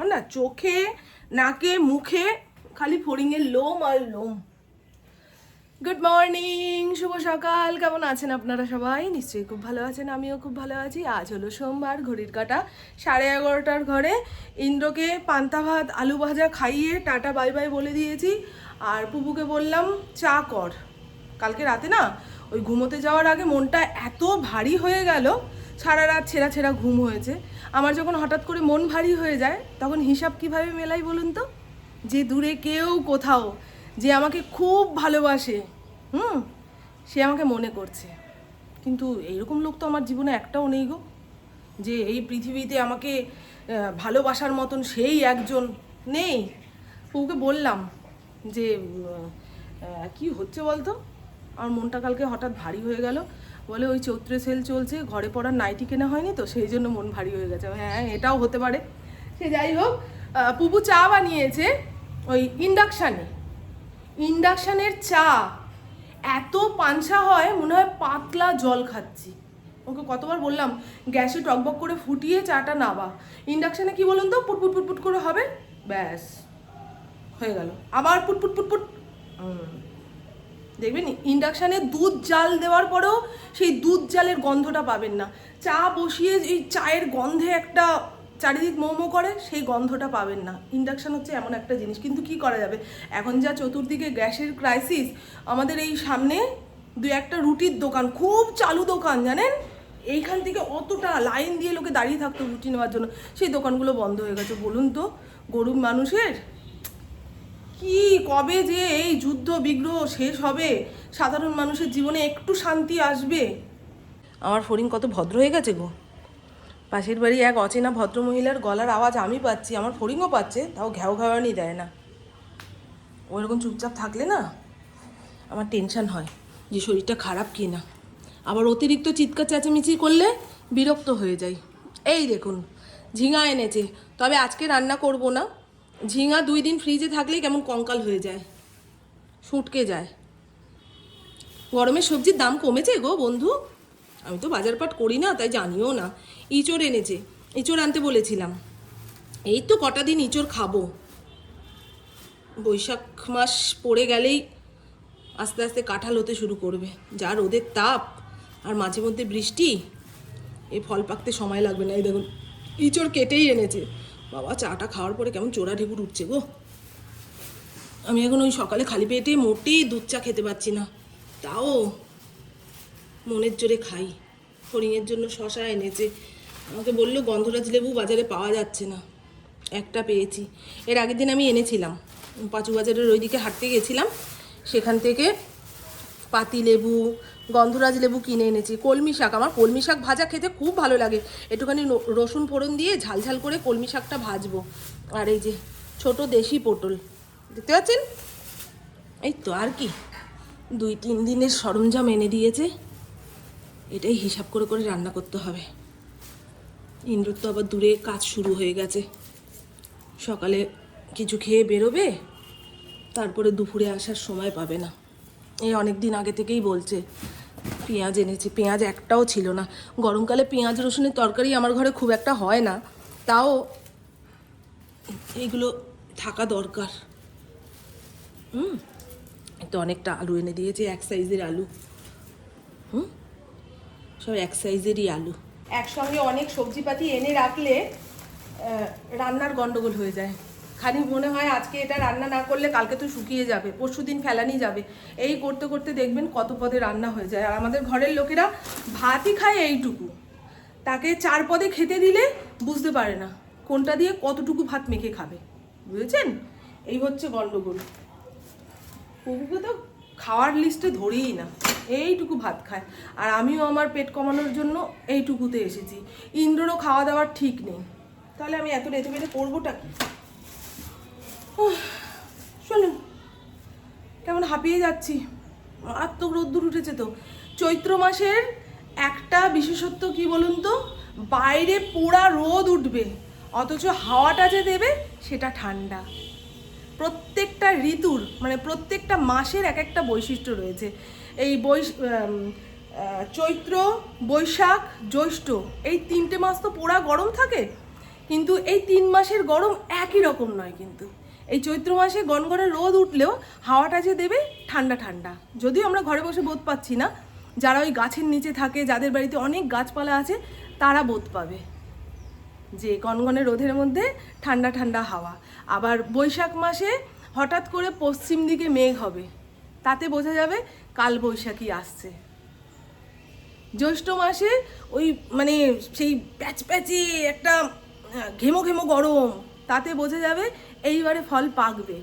আমার না চোখে নাকে মুখে খালি ফড়িংয়ের লোম আর লোম। গুড মর্নিং, শুভ সকাল। কেমন আছেন আপনারা সবাই? নিশ্চয়ই খুব ভালো আছেন, আমিও খুব ভালো আছি। আজ হলো সোমবার, ঘড়ির কাঁটা 11:30টার ঘরে। ইন্দ্রকে পান্তা ভাত আলু ভাজা খাইয়ে টাটা বাই বাই বলে দিয়েছি। আর পুপুকে বললাম চা কর। কালকে রাতে না ওই ঘুমোতে যাওয়ার আগে মনটা এত ভারী হয়ে গেল, সারা রাত ছেঁড়া ছেঁড়া ঘুম হয়েছে। আমার যখন হঠাৎ করে মন ভারী হয়ে যায় তখন হিসাব কিভাবে মেলাই বলুন তো? যে দূরে কেউ কোথাও যে আমাকে খুব ভালোবাসে, সে আমাকে মনে করছে। কিন্তু এইরকম লোক তো আমার জীবনে একটাও নেই গো, যে এই পৃথিবীতে আমাকে ভালোবাসার মতন সেই একজন নেই। ওকে বললাম যে কি হচ্ছে বলতো, আমার মনটা কালকে হঠাৎ ভারী হয়ে গেল। বলে ওই চৈত্রে সেল চলছে, ঘরে পড়ার নাইটি কেনা হয়নি তো, সেই জন্য মন ভারী হয়ে গেছে। হ্যাঁ, এটাও হতে পারে। সে যাই হোক, পুপু চা বানিয়েছে ওই ইন্ডাকশানের চা এত পাঞ্ছা হয়, মনে হয় পাতলা জল খাচ্ছি। ওকে কতবার বললাম গ্যাসে টকবক করে ফুটিয়ে চাটা নাবা। ইন্ডাকশানে কি বলুন তো, পুটপুট পুটপুট করে হবে, ব্যাস হয়ে গেল। আবার পুটপুট পুটপুট। দেখবেন ইন্ডাকশানে দুধ জাল দেওয়ার পরেও সেই দুধ জালের গন্ধটা পাবেন না। চা বসিয়ে এই চায়ের গন্ধে একটা চারিদিক মোমো করে, সেই গন্ধটা পাবেন না। ইন্ডাকশান হচ্ছে এমন একটা জিনিস। কিন্তু কি করা যাবে, এখন যা চতুর্দিকে গ্যাসের ক্রাইসিস। আমাদের এই সামনে দু একটা রুটির দোকান, খুব চালু দোকান জানেন, এইখান থেকে অতটা লাইন দিয়ে লোকে দাঁড়িয়ে থাকতো রুটি নেওয়ার জন্য, সেই দোকানগুলো বন্ধ হয়ে গেছে। বলুন তো, গরিব মানুষের কি কবে যে এই যুদ্ধ বিগ্রহ শেষ হবে, সাধারণ মানুষের জীবনে একটু শান্তি আসবে? আমার ফড়িং কত ভদ্র হয়ে গেছে গো। পাশের বাড়ি এক অচেনা ভদ্রমহিলার গলার আওয়াজ আমি পাচ্ছি, আমার ফড়িংও পাচ্ছে, তাও ঘ্যাও ঘ্যাওয়ানি দেয় না। ওইরকম চুপচাপ থাকলে না আমার টেনশন হয় যে শরীরটা খারাপ কি না। আবার অতিরিক্ত চিৎকার চেঁচামেচি করলে বিরক্ত হয়ে যাই। এই দেখুন, ঝিঙা এনেছে, তবে আজকে রান্না করব না। ঝিঙা 2 দিন ফ্রিজে থাকলেই কেমন কঙ্কাল হয়ে যায়, শুঁটকে যায়। গরমের সবজির দাম কমেছে গো বন্ধু। আমি তো বাজারপাট করি না, তাই জানিও না। ইঁচড় এনেছে, ইঁচড় আনতে বলেছিলাম। এই তো কটা দিন ইঁচড় খাবো। বৈশাখ মাস পড়ে গেলেই আস্তে আস্তে কাঁঠাল হতে শুরু করবে। যা রোদের তাপ আর মাঝে মধ্যে বৃষ্টি, এই ফল পাকতে সময় লাগবে না। এই দেখুন ইঁচড় কেটেই এনেছে। বাবা, চাটা খাওয়ার পরে কেমন চোরা ঢেকুর উঠছে গো। আমি এখন ওই সকালে খালি পেটে মোটেই দুধ চা খেতে পারছি না, তাও মনের জোরে খাই। ফড়িংয়ের জন্য শশা এনেছে, আমাকে বললো গন্ধরাজ লেবু বাজারে পাওয়া যাচ্ছে না, একটা পেয়েছি। এর আগের দিন আমি এনেছিলাম, পাঁচু বাজারের ওইদিকে হাঁটতে গেছিলাম, সেখান থেকে পাতি লেবু গন্ধরাজ লেবু কিনে এনেছি। কলমি শাক, আমার কলমি শাক ভাজা খেতে খুব ভালো লাগে। একটুখানি রসুন ফোড়ন দিয়ে ঝাল ঝাল করে কলমি শাকটা ভাজবো। আর এই যে ছোট দেশি পটল দেখতে পাচ্ছেন, এই তো আর কি 2-3 দিনের সরঞ্জাম এনে দিয়েছে। এটাই হিসাব করে করে রান্না করতে হবে। ইন্দ্রর তো আবার দূরে কাজ শুরু হয়ে গেছে। সকালে কিছু খেয়ে বেরোবে, তারপরে দুপুরে আসার সময় পাবে না। এই অনেক দিন আগে থেকেই বলছে। পেঁয়াজ এনেছে, পেঁয়াজ একটাও ছিল না। গরমকালে পেঁয়াজ রসুনের তরকারি আমার ঘরে খুব একটা হয় না, তাও এইগুলো থাকা দরকার। তো অনেকটা আলু এনে দিয়েছে, এক সাইজের আলু। সব এক সাইজেরই আলু। একসঙ্গে অনেক সবজিপাতি এনে রাখলে রান্নার গন্ডগোল হয়ে যায়। খালি মনে হয় আজকে এটা রান্না না করলে কালকে তো শুকিয়ে যাবে, পরশুদিন ফেলানি যাবে। এই করতে করতে দেখবেন কত পদে রান্না হয়ে যায়। আর আমাদের ঘরের লোকেরা ভাতই খায় এইটুকু, তাকে 4 পদে খেতে দিলে বুঝতে পারে না কোনটা দিয়ে কতটুকু ভাত মেখে খাবে, বুঝেছেন? এই হচ্ছে গন্ডগোল। পুকুকে তো খাওয়ার লিস্টে ধরেই না, এইটুকু ভাত খায়। আর আমিও আমার পেট কমানোর জন্য এইটুকুতে এসেছি। ইন্দ্ররও খাওয়া দাওয়ার ঠিক নেই, তাহলে আমি এত রেতে বেটে করবোটা কি? শোনেন কেমন হাঁপিয়ে যাচ্ছি, মারাত্মক রোদ্দুর উঠেছে তো। চৈত্র মাসের একটা বিশেষত্ব কি বলুন তো, বাইরে পোড়া রোদ উঠবে, অথচ হাওয়াটা যে দেবে সেটা ঠান্ডা। প্রত্যেকটা ঋতুর মানে প্রত্যেকটা মাসের এক একটা বৈশিষ্ট্য রয়েছে। এই চৈত্র, বৈশাখ, জ্যৈষ্ঠ, এই 3টে মাস তো পোড়া গরম থাকে, কিন্তু এই 3 মাসের গরম একই রকম নয়। কিন্তু এই চৈত্র মাসে গনগনে রোদ উঠলেও হাওয়াটা যে দেবে ঠান্ডা ঠান্ডা। যদিও আমরা ঘরে বসে বোধ পাচ্ছি না, যারা ওই গাছের নিচে থাকে, যাদের বাড়িতে অনেক গাছপালা আছে, তারা বোধ পাবে যে গনগনে রোদের মধ্যে ঠান্ডা ঠান্ডা হাওয়া। আবার বৈশাখ মাসে হঠাৎ করে পশ্চিম দিকে মেঘ হবে, তাতে বোঝা যাবে কাল বৈশাখী আসছে। জ্যৈষ্ঠ মাসে ওই মানে সেই প্যাচপ্যাচে একটা ঘেমো ঘেমো গরম, তাতে বোঝা যাবে এইবারে ফল পাকবে।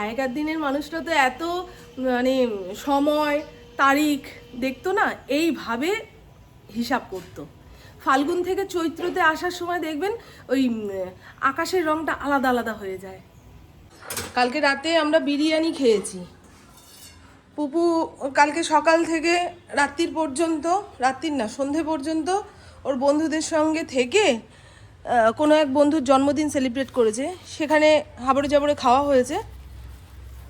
আগেকার দিনের মানুষরা তো এত মানে সময় তারিখ দেখতো না, এইভাবে হিসাব করতো। ফাল্গুন থেকে চৈত্রতে আসার সময় দেখবেন ওই আকাশের রংটা আলাদা আলাদা হয়ে যায়। কালকে রাতে আমরা বিরিয়ানি খেয়েছি। পুপু কালকে সকাল থেকে রাত্রির পর্যন্ত, রাত্রির না সন্ধে পর্যন্ত ওর বন্ধুদের সঙ্গে থেকে কোনো এক বন্ধুর জন্মদিন সেলিব্রেট করেছে, সেখানে হাবড়ে জাবড়ে খাওয়া হয়েছে।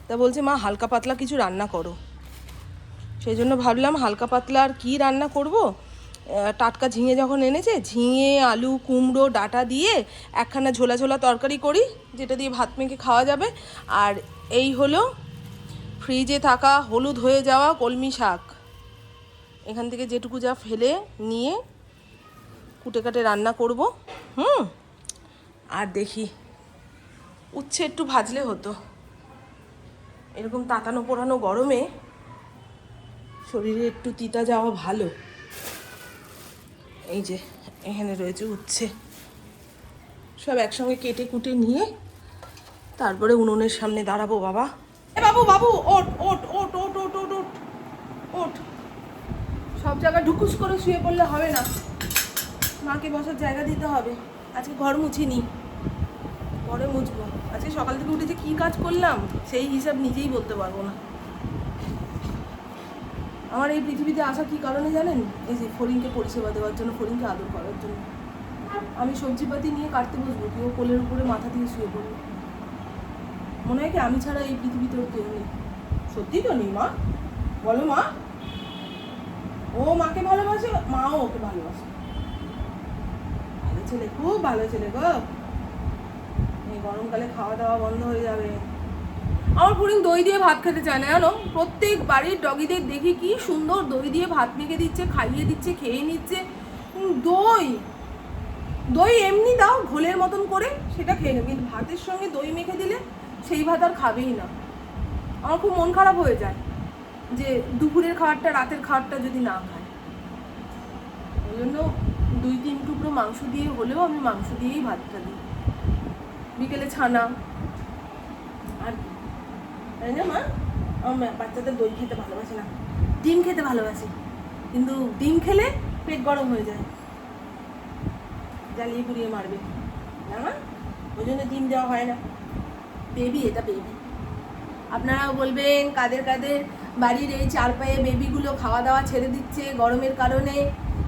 তা বলছে মা হালকা পাতলা কিছু রান্না করো। সেই জন্য ভাবলাম হালকা পাতলা আর কী রান্না করব। টাটকা ঝিঙে যখন এনেছে, ঝিঙে আলু কুমড়ো ডাঁটা দিয়ে একখানা ঝোলা ঝোলা তরকারি করি, যেটা দিয়ে ভাত মেখে খাওয়া যাবে। আর এই হলো ফ্রিজে থাকা হলুদ হয়ে যাওয়া কলমি শাক, এখান থেকে যেটুকু যা ফেলে নিয়ে কুটে কাটে রান্না করব। আর দেখি উচ্ছে একটু ভাজলে হতো। এরকম তাতানো পোড়ানো গরমে শরীরে একটু তিতা যাওয়া ভালো। এই যে এখানে রয়েছে উচ্ছে, সব একসঙ্গে কেটে কুটে নিয়ে তারপরে উনুনের সামনে দাঁড়াবো। বাবা এ বাবু বাবু ওঠ ওঠ ওঠ ওঠ ওঠ ওঠ ওঠ ওঠ। সব জায়গায় ঢুকুস করে শুয়ে পড়লে হবে না, মাকে বসার জায়গা দিতে হবে। আজকে ঘর মুছিনি, পরে মুছবো। আজকে সকাল থেকে উঠে যে কী কাজ করলাম সেই হিসাব নিজেই বলতে পারবো না। আমার এই পৃথিবীতে আসা কী কারণে জানেন? এই যে ফড়িংকে পরিষেবা দেওয়ার জন্য, ফড়িংকে আদর করার জন্য। আমি সবজিপাতি নিয়ে কাটতে বসবো, কেউ কোলের উপরে মাথা দিয়ে শুয়ে পড়বে। মনে হয় কি আমি ছাড়া এই পৃথিবীতে ওর কেউ নেই। সত্যি তো নেই মা, বলো মা। ও মাকে ভালোবাসে, মাও ওকে ভালোবাসে। ভালো ছেলে, খুব ভালো ছেলে গো। এই গরমকালে খাওয়া দাওয়া বন্ধ হয়ে যাবে। আমার ফড়িং দই দিয়ে ভাত খেতে চায় না জানো। প্রত্যেক বাড়ির ডগিদের দেখি কি সুন্দর দই দিয়ে ভাত মেখে দিচ্ছে, খাইয়ে দিচ্ছে, খেয়ে নিচ্ছে। দই দই এমনি দাও ঘোলের মতন করে, সেটা খেয়ে নেবে, কিন্তু ভাতের সঙ্গে দই মেখে দিলে সেই ভাত আর খাবেই না। আমার খুব মন খারাপ হয়ে যায় যে দুপুরের খাবারটা রাতের খাবারটা যদি না খায়। ওই জন্য 2-3 টুকরো মাংস দিয়ে হলেও আমি মাংস দিয়েই ভাতটা দিই। বিকেলে ছানা আর তাই না মা। আমার বাচ্চাদের দই খেতে ভালোবাসে না, ডিম খেতে ভালোবাসে, কিন্তু ডিম খেলে পেট গরম হয়ে যায়, জ্বালিয়ে পুড়িয়ে মারবে না মা, ওই জন্য ডিম দেওয়া হয় না। বেবি, এটা বেবি। আপনারাও বলবেন কাদের কাদের বাড়ির এই 4 পায়ে বেবিগুলো খাওয়া দাওয়া ছেড়ে দিচ্ছে গরমের কারণে,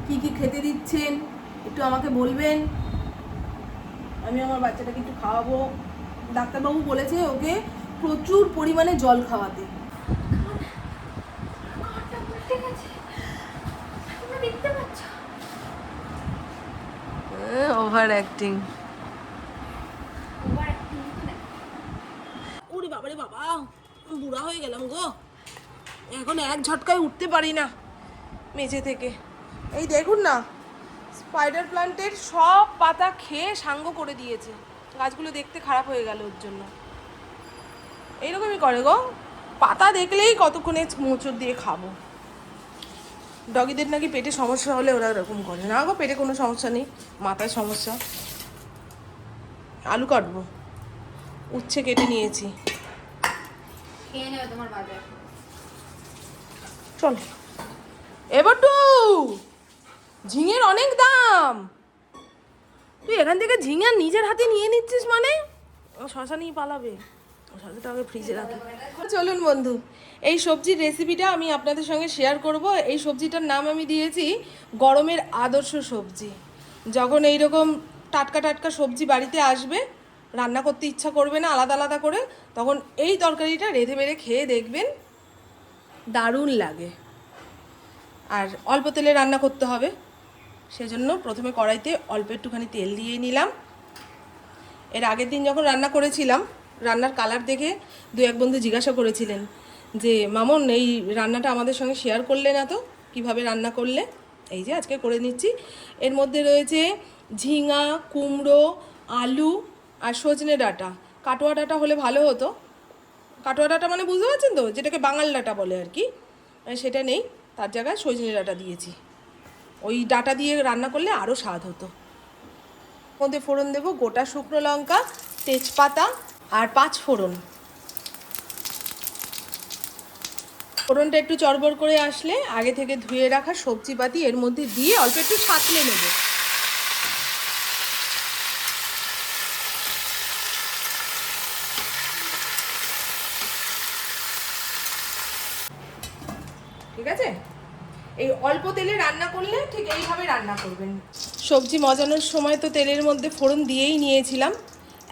কি কি খেতে দিচ্ছেন একটু আমাকে বলবেন। আমি আমার বাচ্চাটাকে একটু খাওয়াবো। ডাক্তারবাবু বলেছে ওকে প্রচুর পরিমাণে জল খাওয়াতে। Over acting. ওরে বাবারে বাবা, বুড়া হয়ে গেলাম গো, এখন এক ঝটকায় উঠতে পারি না মেঝে থেকে। এই দেখুন না, স্পাইডার প্ল্যান্টের সব পাতা খেয়ে সাঙ্গ করে দিয়েছে, গাছগুলো দেখতে খারাপ হয়ে গেল ওর জন্য। এইরকমই করে গো, পাতা দেখলেই কতক্ষণে মোচড় দিয়ে খাবো। ডগিদের নাকি পেটে সমস্যা হলে ওরা এরকম করে। না গো, পেটে কোনো সমস্যা নেই, মাথায় সমস্যা। আলু কাটবো, উচ্ছে কেটে নিয়েছি। চল এবার টু, ঝিঙের অনেক দাম। তুই এখান থেকে ঝিঙে নিজের হাতে নিয়ে নিচ্ছিস মানে? শশা নিয়ে পালাবে, শশাটা আগে ফ্রিজে রাখি। চলুন বন্ধু, এই সবজির রেসিপিটা আমি আপনাদের সঙ্গে শেয়ার করব। এই সবজিটার নাম আমি দিয়েছি গরমের আদর্শ সবজি। যখন এইরকম টাটকা টাটকা সবজি বাড়িতে আসবে, রান্না করতে ইচ্ছা করবে না আলাদা আলাদা করে, তখন এই তরকারিটা রেঁধে বেড়ে খেয়ে দেখবেন দারুণ লাগে। আর অল্প তেলে রান্না করতে হবে, সেজন্য প্রথমে কড়াইতে অল্প একটুখানি তেল দিয়ে নিলাম। এর আগের দিন যখন রান্না করেছিলাম, রান্নার কালার দেখে দু এক বন্ধু জিজ্ঞাসা করেছিলেন যে মামন এই রান্নাটা আমাদের সঙ্গে শেয়ার করলে না তো, কিভাবে রান্না করলে। এই যে আজকে করে নিচ্ছি। এর মধ্যে রয়েছে ঝিঙা, কুমড়ো, আলু আর সজনে ডাঁটা। কাটোয়া ডাঁটা হলে ভালো হতো। কাটোয়া ডাঁটা মানে বুঝতে পারছেন তো, যেটাকে বাঙাল ডাঁটা বলে আর কি, সেটা নেই, তার জায়গায় সজনে ডাঁটা দিয়েছি। ওই ডাঁটা দিয়ে রান্না করলে আরও স্বাদ হতো। মধ্যে ফোড়ন দেবো গোটা শুকনো লঙ্কা, তেজপাতা আর 5 ফোড়ন। ফোড়নটা একটু চড়বড় করে আসলে আগে থেকে ধুয়ে রাখা সবজিপাতি এর মধ্যে দিয়ে অল্প একটু সাঁতলে নেব। ঠিক আছে, এই অল্প তেলে রান্না করলে ঠিক এইভাবে রান্না করবেন। সবজি মজানোর সময় তো তেলের মধ্যে ফোড়ন দিয়েই নিয়েছিলাম,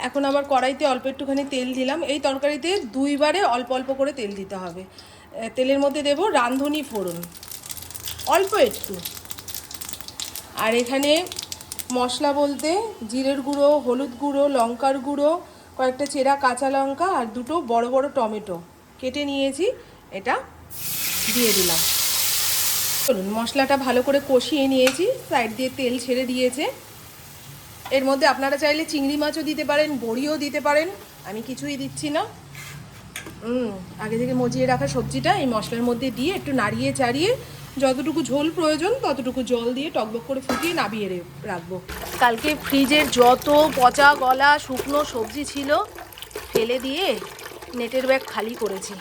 এখন আবার কড়াইতে অল্প একটুখানি তেল দিলাম। এই তরকারিতে 2 বারে অল্প অল্প করে তেল দিতে হবে। তেলের মধ্যে দেব রাঁধুনি ফোড়ন অল্প একটু, আর এখানে মশলা বলতে জিরের গুঁড়ো, হলুদ গুঁড়ো, লঙ্কার গুঁড়ো, কয়েকটা চেরা কাঁচা লঙ্কা আর 2টো বড় বড় টমেটো কেটে নিয়েছি, এটা দিয়ে দিলাম। চলুন, মশলাটা ভালো করে কষিয়ে নিয়েছি, সাইড দিয়ে তেল ছেড়ে দিয়েছে। এর মধ্যে আপনারা চাইলে চিংড়ি মাছও দিতে পারেন, বড়িও দিতে পারেন, আমি কিছুই দিচ্ছি না। আগে থেকে মজিয়ে রাখা সবজিটা এই মশলার মধ্যে দিয়ে একটু নাড়িয়ে চাড়িয়ে যতটুকু ঝোল প্রয়োজন ততটুকু জল দিয়ে টকবক করে ফুটিয়ে নামিয়ে রাখবো। কালকে ফ্রিজের যত পচা গলা শুকনো সবজি ছিল ফেলে দিয়ে নেটের ব্যাগ খালি করেছি।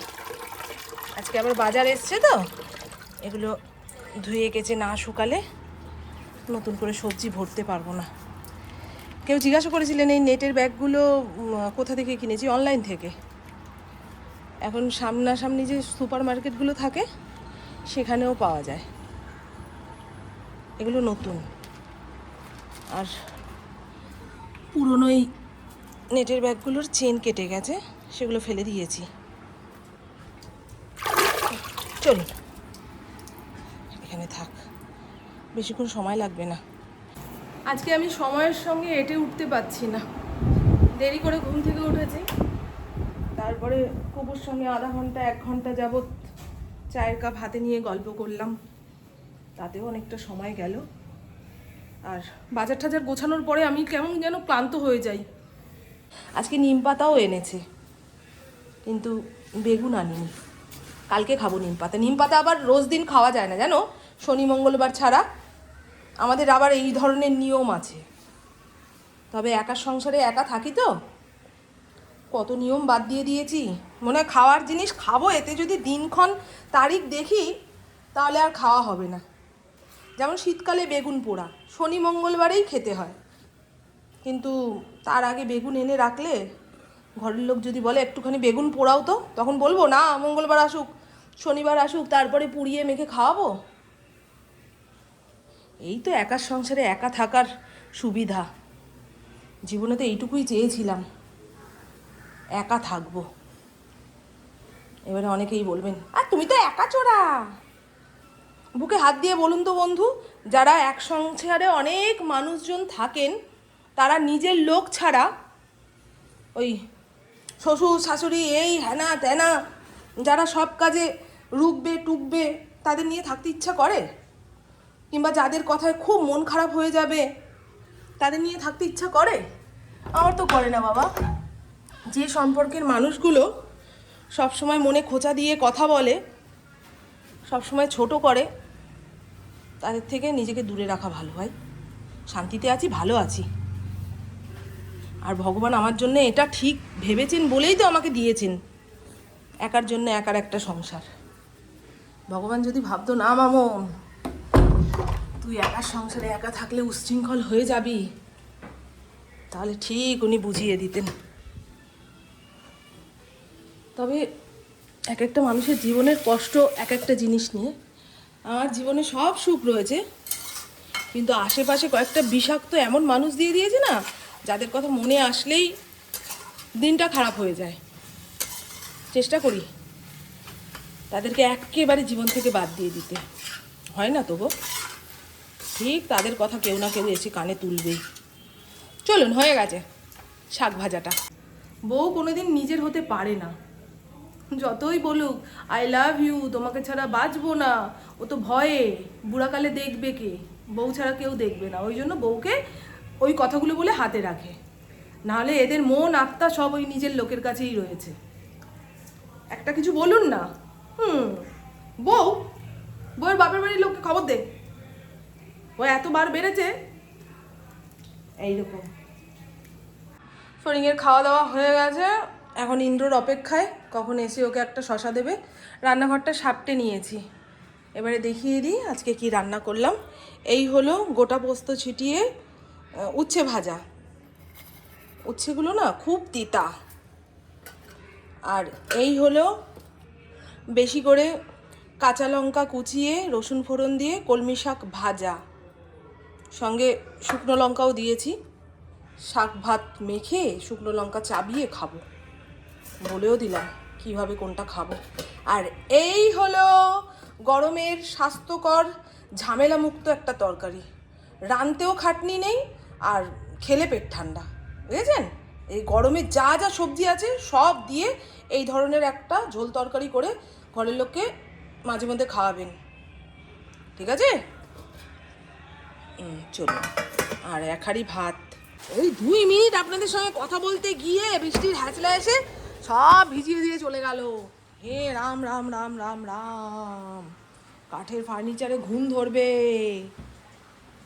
আজকে আবার বাজার এসছে তো, এগুলো ধুয়ে কেচে না শুকালে নতুন করে সবজি ভরতে পারবো না। কেউ জিজ্ঞাসা করেছিলেন এই নেটের ব্যাগগুলো কোথা থেকে কিনেছি, অনলাইন থেকে। এখন সামনাসামনি যে সুপার মার্কেটগুলো থাকে সেখানেও পাওয়া যায়। এগুলো নতুন, আর পুরনো এই নেটের ব্যাগগুলোর চেন কেটে গেছে, সেগুলো ফেলে দিয়েছি। চলুন, এখানে থাক, বেশিক্ষণ সময় লাগবে না। আজকে আমি সময়ের সঙ্গে এঁটে উঠতে পারছি না, দেরি করে ঘুম থেকে উঠেছি, তারপরে কুকুর সঙ্গে আধা ঘন্টা 1 ঘন্টা যাবৎ চায়ের কাপ হাতে নিয়ে গল্প করলাম, তাতেও অনেকটা সময় গেল। আর বাজার টাজার গোছানোর পরে আমি কেমন যেন ক্লান্ত হয়ে যাই। আজকে নিম পাতাও এনেছে, কিন্তু বেগুন আনিনি। কালকে খাবো নিম পাতা। নিম পাতা আবার রোজ দিন খাওয়া যায় না জানো, শনি মঙ্গলবার ছাড়া। আমাদের আবার এই ধরনের নিয়ম আছে। তবে একা সংসারে একা থাকি তো কত নিয়ম বাদ দিয়ে দিয়েছি। মনে হয় খাওয়ার জিনিস খাবো, এতে যদি দিনক্ষণ তারিখ দেখি তাহলে আর খাওয়া হবে না। যেমন শীতকালে বেগুন পোড়া শনি মঙ্গলবারেই খেতে হয়, কিন্তু তার আগে বেগুন এনে রাখলে ঘরের লোক যদি বলে একটুখানি বেগুন পোড়াও তো, তখন বলবো না, মঙ্গলবার আসুক শনিবার আসুক তারপরে পুড়িয়ে মেখে খাওয়াবো। এই তো একার সংসারে একা থাকার সুবিধা। জীবনে তো এইটুকুই চেয়েছিলাম, একা থাকবো। এবারে অনেকেই বলবেন আর তুমি তো একা চোরা। বুকে হাত দিয়ে বলুন তো বন্ধু, যারা এক সংসারে অনেক মানুষজন থাকেন তারা নিজের লোক ছাড়া ওই শ্বশুর শাশুড়ি এই হ্যানা ত্যানা যারা সব কাজে রুকবে টুকবে তাদের নিয়ে থাকতে ইচ্ছা করে? কিংবা যাদের কথায় খুব মন খারাপ হয়ে যাবে তাদের নিয়ে থাকতে ইচ্ছা করে? আমার তো করে না বাবা। যে সম্পর্কের মানুষগুলো সবসময় মনে খোঁচা দিয়ে কথা বলে, সবসময় ছোট করে, তাদের থেকে নিজেকে দূরে রাখা ভালো হয়। শান্তিতে আছি, ভালো আছি। আর ভগবান আমার জন্য এটা ঠিক ভেবেছেন বলেই তো আমাকে দিয়েছেন একার জন্য একার একটা সংসার। ভগবান যদি ভাবতো না মামন তুই একার সংসারে একা থাকলে উচ্ছৃঙ্খল হয়ে যাবি, তাহলে ঠিক উনি বুঝিয়ে দিতেন। তবে এক একটা মানুষের জীবনের কষ্ট এক একটা জিনিস নিয়ে। আমার জীবনে সব সুখ রয়েছে, কিন্তু আশেপাশে কয়েকটা বিষাক্ত এমন মানুষ দিয়ে দিয়েছে না, যাদের কথা মনে আসলেই দিনটা খারাপ হয়ে যায়। চেষ্টা করি তাদেরকে একেবারে জীবন থেকে বাদ দিয়ে দিতে, হয় না তবু। ঠিক তাদের কথা কেউ না কেউ এসে কানে তুলবেই। চলুন, হয়ে গেছে শাক ভাজাটা। বউ কোনোদিন নিজের হতে পারে না, যতই বলুক আই লাভ ইউ, তোমাকে ছাড়া বাঁচবো না, ও তো ভয়ে বুড়াকালে দেখবে কে, বউ ছাড়া কেউ দেখবে না, ওই জন্য বউকে ওই কথাগুলো বলে হাতে রাখে। নাহলে এদের মন আত্মা সব ওই নিজের লোকের কাছেই রয়েছে। একটা কিছু বলুন না, বউ, বউয়ের বাপের বাড়ির লোককে খবর দে, ও এতবার বেড়েছে এইরকম। ফড়িংয়ের খাওয়া দাওয়া হয়ে গেছে, এখন ইন্দ্রর অপেক্ষায় কখন এসে ওকে একটা শশা দেবে। রান্নাঘরটা সাপটে নিয়েছি, এবারে দেখিয়ে দিই আজকে কি রান্না করলাম। এই হলো গোটা পোস্ত ছিটিয়ে উচ্ছে ভাজা। উচ্ছেগুলো না খুব তিতা। আর এই হলো বেশি করে কাঁচা লঙ্কা কুচিয়ে রসুন ফোড়ন দিয়ে কলমি শাক ভাজা, সঙ্গে শুকনো লঙ্কাও দিয়েছি। শাক ভাত মেখে শুকনো লঙ্কা চাবিয়ে খাবো, বলেও দিলাম কিভাবে কোনটা খাবো। আর এই হলো গরমের স্বাস্থ্যকর ঝামেলামুক্ত একটা তরকারি, রানতেও খাটনি নেই আর খেলে পেট ঠান্ডা। বুঝেছেন? এই গরমে যা যা সবজি আছে সব দিয়ে এই ধরনের একটা ঝোল তরকারি করে ঘরের লোককে মাঝে মধ্যে খাওয়াবেন, ঠিক আছে? চলুন, আর এক হাঁড়ি ভাত। ওই 2 মিনিট আপনাদের সঙ্গে কথা বলতে গিয়ে বৃষ্টির হ্যাচলা এসে সব ভিজিয়ে দিয়ে চলে গেল। হে রাম রাম রাম রাম রাম, কাঠের ফার্নিচারে ঘুম ধরবে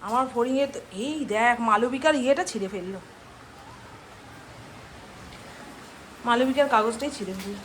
আমার ফড়িংয়ের। এই দেখ, মালবিকার ইয়েটা ছিঁড়ে ফেললো, মালবিকার কাগজটাই ছিঁড়ে ফেললো।